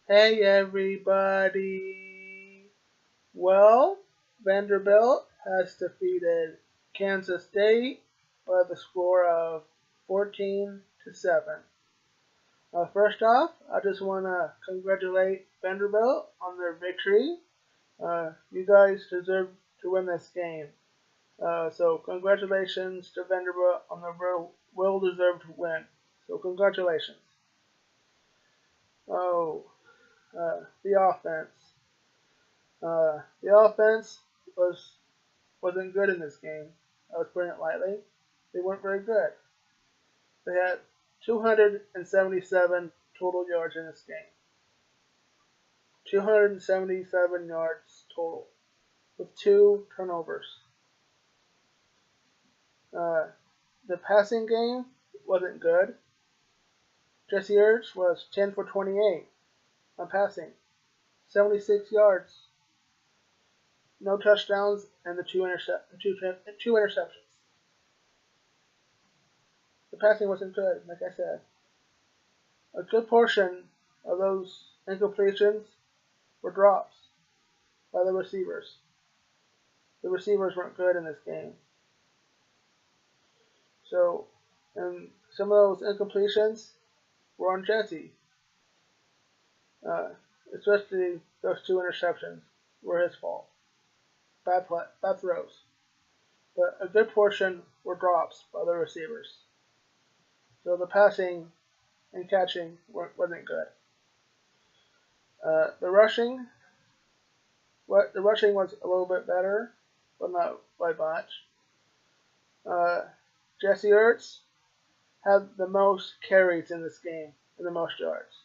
Hey everybody! Well, Vanderbilt has defeated Kansas State by the score of 14-7. First off, I just want to congratulate Vanderbilt on their victory. You guys deserve to win this game. So congratulations to Vanderbilt on the well-deserved win. So congratulations. Oh, the offense. The offense wasn't good in this game. I was putting it lightly. They weren't very good. They had 277 total yards in this game. 277 yards total, with 2 turnovers. The passing game wasn't good. Jesse Ertz was 10 for 28 on passing, 76 yards, no touchdowns, and the two interceptions. The passing wasn't good, like I said. A good portion of those incompletions were drops by the receivers. The receivers weren't good in this game. So, and some of those incompletions were on Jesse. Especially those 2 interceptions were his fault. Bad throws. But a good portion were drops by the receivers. So the passing and catching wasn't good. The rushing was a little bit better, but not by much. Jesse Ertz had the most carries in this game and the most yards.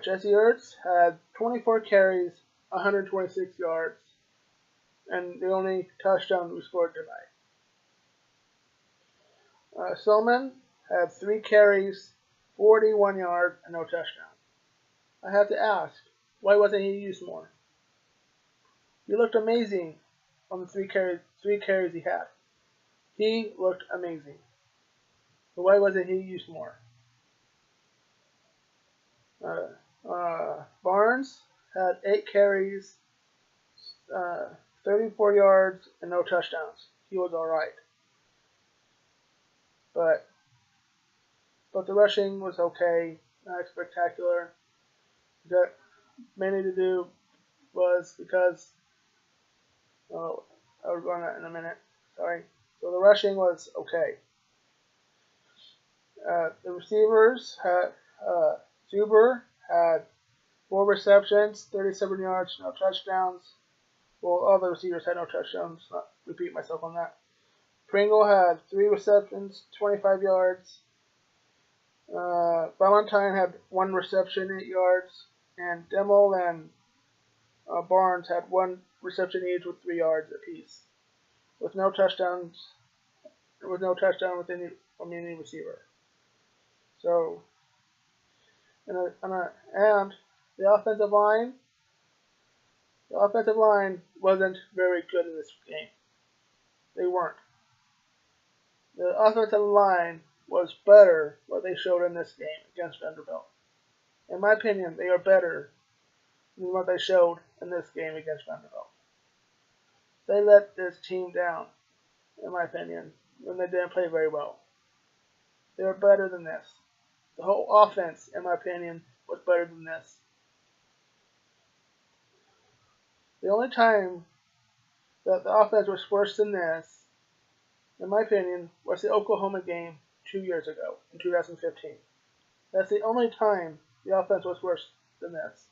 Jesse Ertz had 24 carries, 126 yards, and the only touchdown we scored tonight. Solomon had 3 carries, 41 yards, and no touchdown. I have to ask, why wasn't he used more? He looked amazing on the 3 carries he had. He looked amazing. But why wasn't he used more? Barnes had 8 carries, 34 yards, and no touchdowns. He was alright. But the rushing was okay, not spectacular. That mainly to do was because I'll go on that in a minute. Sorry. So the rushing was okay. The receivers had Zuber had 4 receptions, 37 yards, no touchdowns. Well, all the receivers had no touchdowns. Not repeat myself on that. Pringle had 3 receptions, 25 yards. Valentine had 1 reception, 8 yards, and Demel and Barnes had 1 reception each with 3 yards apiece, with no touchdowns. There was no touchdown from any receiver. So, and the offensive line wasn't very good in this game. They weren't. The offensive line was better what they showed in this game against Vanderbilt. In my opinion, they are better than what they showed in this game against Vanderbilt. They let this team down, in my opinion, when they didn't play very well. They were better than this. The whole offense, in my opinion, was better than this. The only time that the offense was worse than this, in my opinion, was the Oklahoma game 2 years ago, in 2015. That's the only time the offense was worse than this.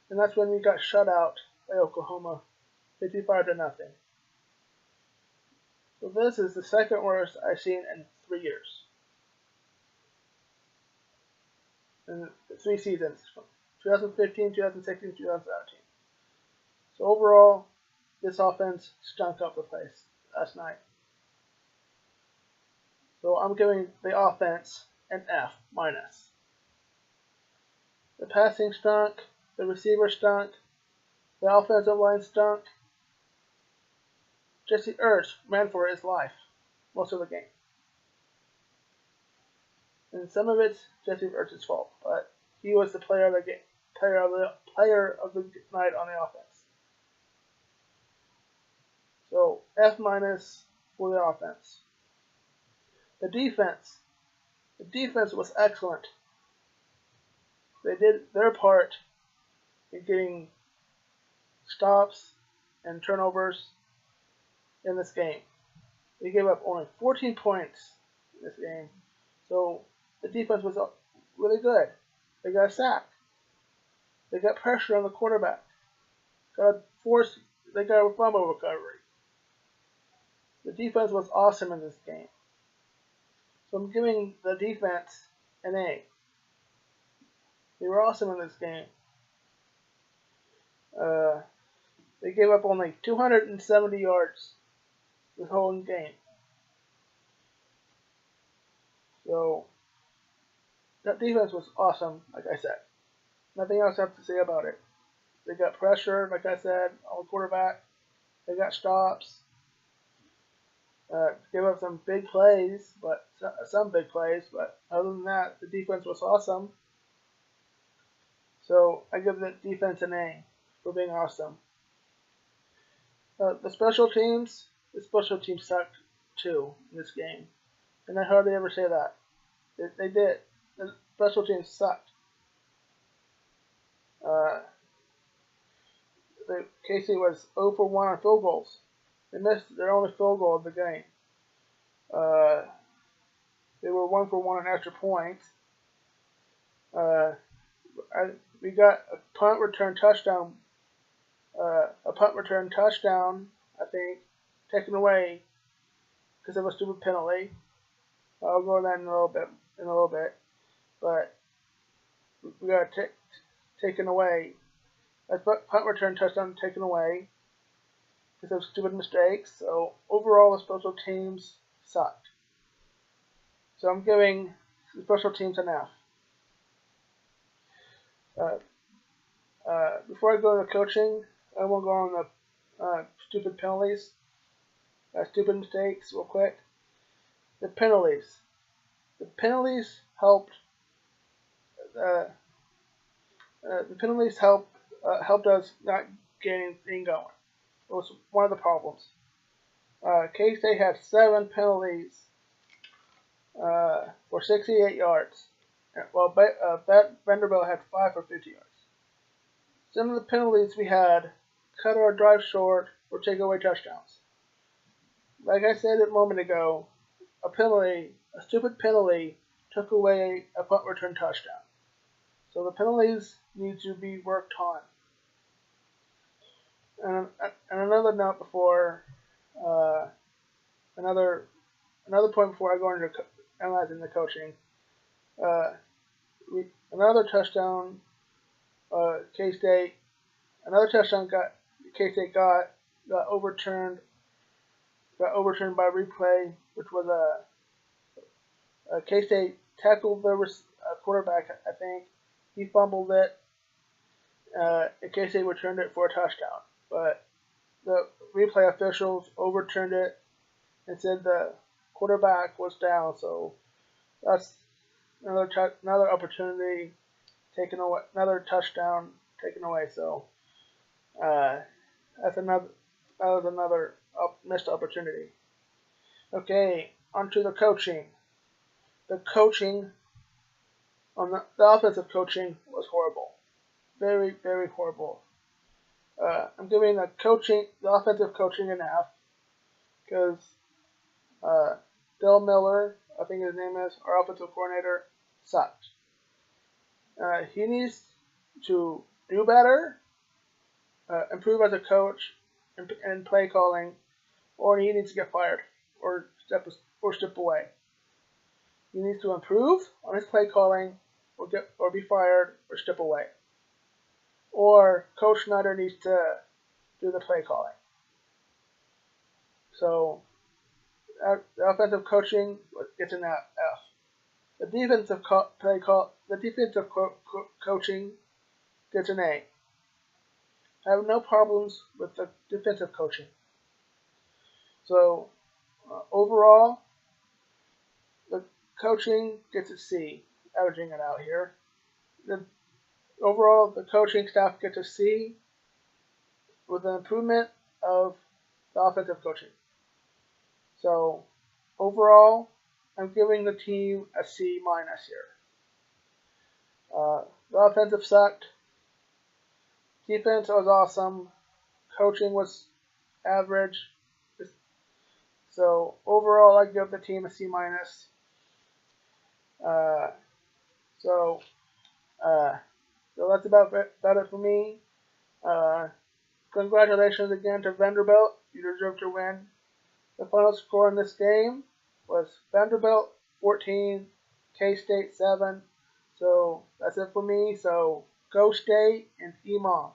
And that's when we got shut out by Oklahoma, 55-0. So this is the second worst I've seen in 3 years. In 3 seasons, 2015, 2016, 2017. So overall, this offense stunk up the place last night. So I'm giving the offense an F-. The passing stunk, the receiver stunk, the offensive line stunk. Jesse Ertz ran for his life most of the game. And some of it's Jesse Ertz's fault, but he was the player of the game, player of the night on the offense. So F minus for the offense. The defense was excellent. They did their part in getting stops and turnovers in this game. They gave up only 14 points in this game. So the defense was really good. They got a sack. They got pressure on the quarterback. They got a fumble recovery. The defense was awesome in this game. So I'm giving the defense an A. They were awesome in this game. They gave up only 270 yards this whole game. So that defense was awesome, like I said. Nothing else I have to say about it. They got pressure, like I said, on the quarterback. They got stops. Gave up some big plays, but other than that, the defense was awesome. So I give the defense an A for being awesome. The special teams sucked too in this game, and I hardly ever say that. They did. The special teams sucked. Casey was 0 for 1 on field goals. They missed their only field goal of the game. They were 1 for 1 on extra points. We got a punt return touchdown. I think, taken away because of a stupid penalty. I'll go on that in a little bit. But we got taken away. A punt return touchdown taken away because of stupid mistakes. So overall, the special teams sucked. So I'm giving the special teams an F. Before I go to coaching, I will go on the stupid penalties, stupid mistakes real quick. The penalties helped. Helped us not get anything going. It was one of the problems. K-State had 7 penalties for 68 yards, while Vanderbilt had 5 for 50 yards. Some of the penalties we had cut our drive short or take away touchdowns. Like I said a moment ago, a stupid penalty took away a punt return touchdown. So the penalties need to be worked on. And another note before, another point before I go into analyzing the coaching. Another touchdown, K-State. Another touchdown K-State got overturned. Got overturned by replay, which was a K-State tackled the quarterback. I think he fumbled it. And K-State returned it for a touchdown, but the replay officials overturned it and said the quarterback was down. So that's another opportunity taken away, another touchdown taken away. So that was another missed opportunity. Okay, onto the coaching. The coaching on the offensive coaching was horrible, very, very horrible. I'm giving the offensive coaching an F because Dale Miller, I think his name is, our offensive coordinator, sucked. He needs to do better, improve as a coach, and play calling, or he needs to get fired or step away. He needs to improve on his play calling, or be fired or step away. Or Coach Snyder needs to do the play calling. So the offensive coaching gets an F. The defensive coaching gets an A. I have no problems with the defensive coaching. So overall, the coaching gets a C, averaging it out here. The overall, the coaching staff gets a C with an improvement of the offensive coaching. So overall, I'm giving the team a C minus here. The offensive sucked. Defense was awesome. Coaching was average. So overall, I give the team a C minus. Uh, so, so that's about it for me. Congratulations again to Vanderbilt. You deserve to win. The final score in this game was Vanderbilt 14, K-State 7. So that's it for me. So go State and Emon.